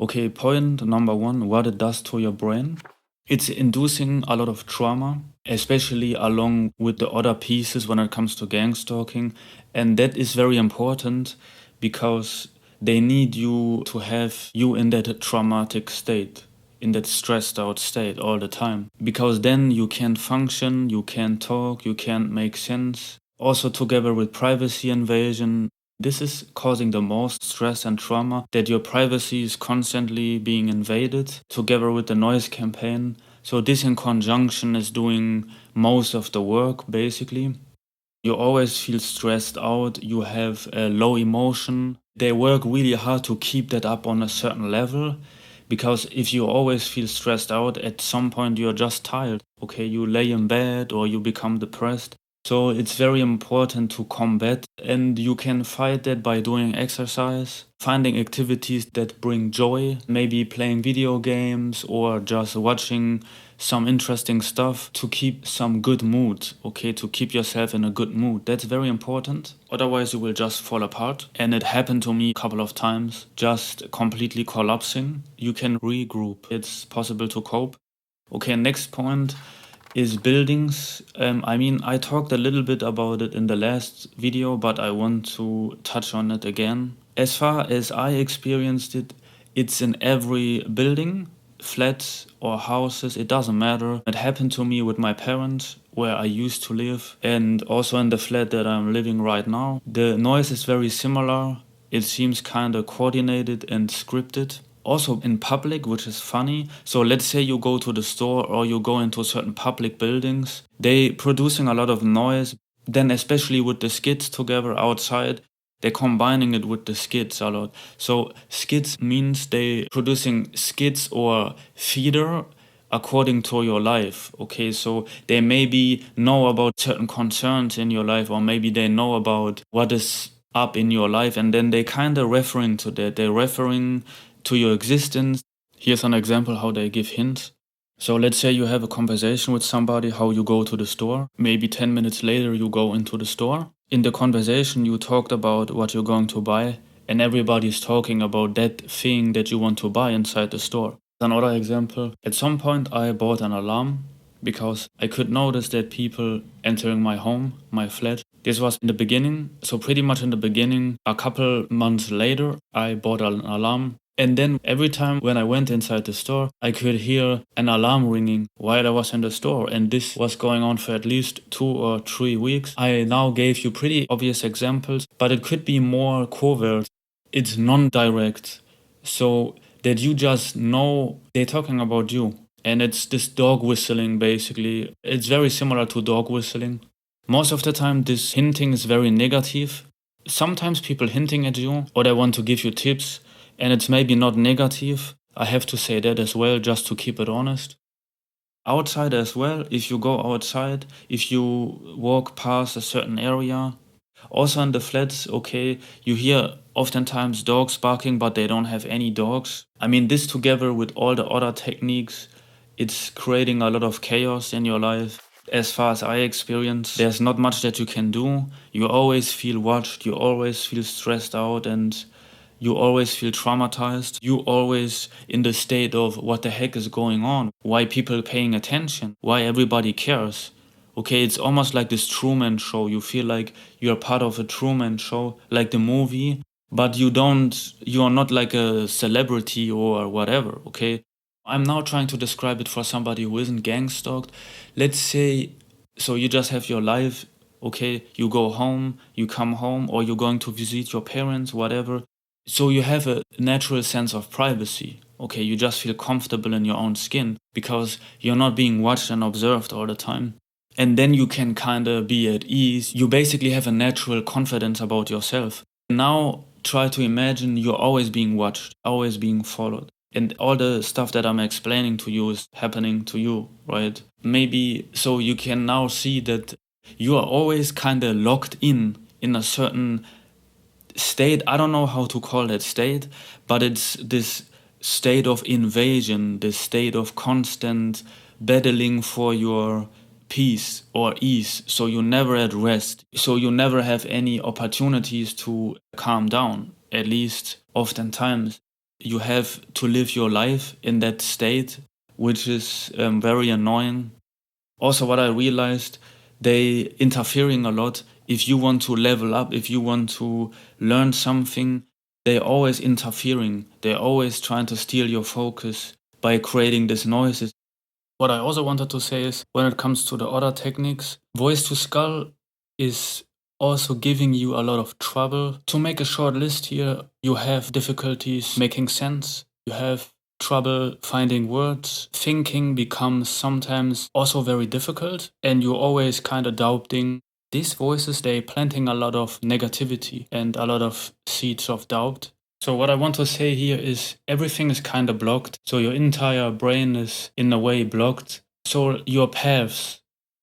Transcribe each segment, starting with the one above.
Okay, point number one, what it does to your brain. It's inducing a lot of trauma, especially along with the other pieces when it comes to gang stalking. And that is very important because they need you to have you in that traumatic state, in that stressed out state all the time. Because then you can't function, you can't talk, you can't make sense. Also, together with privacy invasion, this is causing the most stress and trauma, that your privacy is constantly being invaded, together with the noise campaign. So this in conjunction is doing most of the work, basically. You always feel stressed out, you have a low emotion. They work really hard to keep that up on a certain level, because if you always feel stressed out, at some point you're just tired. Okay, you lay in bed or you become depressed. So it's very important to combat, and you can fight that by doing exercise, finding activities that bring joy, maybe playing video games or just watching some interesting stuff to keep some good mood, okay, to keep yourself in a good mood. That's very important. Otherwise, you will just fall apart. And it happened to me a couple of times, just completely collapsing. You can regroup, it's possible to cope. Okay, next point is buildings. I talked a little bit about it in the last video, but I want to touch on it again. As far as I experienced it, it's in every building, flats or houses, it doesn't matter. It happened to me with my parents, where I used to live, and also in the flat that I'm living right now. The noise is very similar. It seems kind of coordinated and scripted. Also in public, which is funny. So let's say you go to the store or you go into certain public buildings. They producing a lot of noise. Then especially with the skids together outside, they're combining it with the skids a lot. So skids means they producing skids or feeder according to your life. Okay, so they maybe know about certain concerns in your life, or maybe they know about what is up in your life, and then they kind of referring to that. They're referring to your existence. Here's an example how they give hints. So let's say you have a conversation with somebody, how you go to the store. Maybe 10 minutes later you go into the store. In the conversation you talked about what you're going to buy, and everybody's talking about that thing that you want to buy inside the store. Another example, at some point I bought an alarm because I could notice that people entering my home, my flat. This was in the beginning, so pretty much in the beginning. A couple months later I bought an alarm. And then every time when I went inside the store, I could hear an alarm ringing while I was in the store. And this was going on for at least 2 or 3 weeks. I now gave you pretty obvious examples, but it could be more covert. It's non-direct. So that you just know they're talking about you. And it's this dog whistling, basically. It's very similar to dog whistling. Most of the time, this hinting is very negative. Sometimes people hinting at you, or they want to give you tips, and it's maybe not negative. I have to say that as well, just to keep it honest. Outside as well, if you go outside, if you walk past a certain area, also in the flats, okay, you hear oftentimes dogs barking, but they don't have any dogs. I mean, this together with all the other techniques, it's creating a lot of chaos in your life. As far as I experience, there's not much that you can do. You always feel watched, you always feel stressed out, and you always feel traumatized. You always in the state of what the heck is going on? Why people paying attention? Why everybody cares? Okay, it's almost like this Truman Show. You feel like you're part of a Truman Show, like the movie, but you are not like a celebrity or whatever, okay? I'm now trying to describe it for somebody who isn't gang stalked. Let's say, so you just have your life, okay? You go home, you come home, or you're going to visit your parents, whatever. So you have a natural sense of privacy, okay? You just feel comfortable in your own skin because you're not being watched and observed all the time. And then you can kind of be at ease. You basically have a natural confidence about yourself. Now try to imagine you're always being watched, always being followed. And all the stuff that I'm explaining to you is happening to you, right? Maybe so you can now see that you are always kind of locked in a certain state. I don't know how to call that state, but it's this state of invasion, this state of constant battling for your peace or ease. So you're never at rest. So you never have any opportunities to calm down, at least oftentimes. you have to live your life in that state, which is very annoying. Also, what I realized, they interfering a lot. If you want to level up, if you want to learn something, they're always interfering. They're always trying to steal your focus by creating these noises. What I also wanted to say is, when it comes to the other techniques, voice to skull is also giving you a lot of trouble. To make a short list here, you have difficulties making sense. You have trouble finding words. Thinking becomes sometimes also very difficult, and you're always kind of doubting. These voices, they planting a lot of negativity and a lot of seeds of doubt. So what I want to say here is everything is kind of blocked. So your entire brain is in a way blocked. So your paths,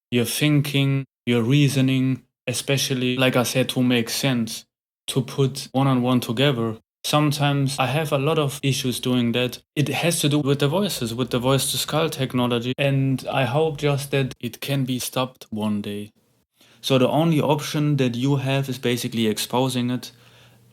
your thinking, your reasoning, especially, like I said, to make sense, to put one on one together. Sometimes I have a lot of issues doing that. It has to do with the voices, with the voice to skull technology. And I hope just that it can be stopped one day. So the only option that you have is basically exposing it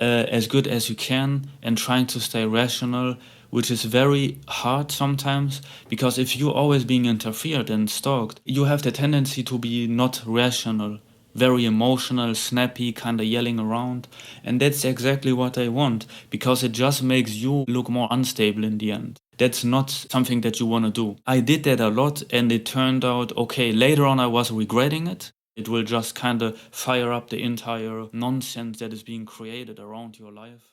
as good as you can and trying to stay rational, which is very hard sometimes, because if you're always being interfered and stalked, you have the tendency to be not rational, very emotional, snappy, kind of yelling around. And that's exactly what I want, because it just makes you look more unstable in the end. That's not something that you want to do. I did that a lot and it turned out okay. Later on, I was regretting it. It will just kind of fire up the entire nonsense that is being created around your life.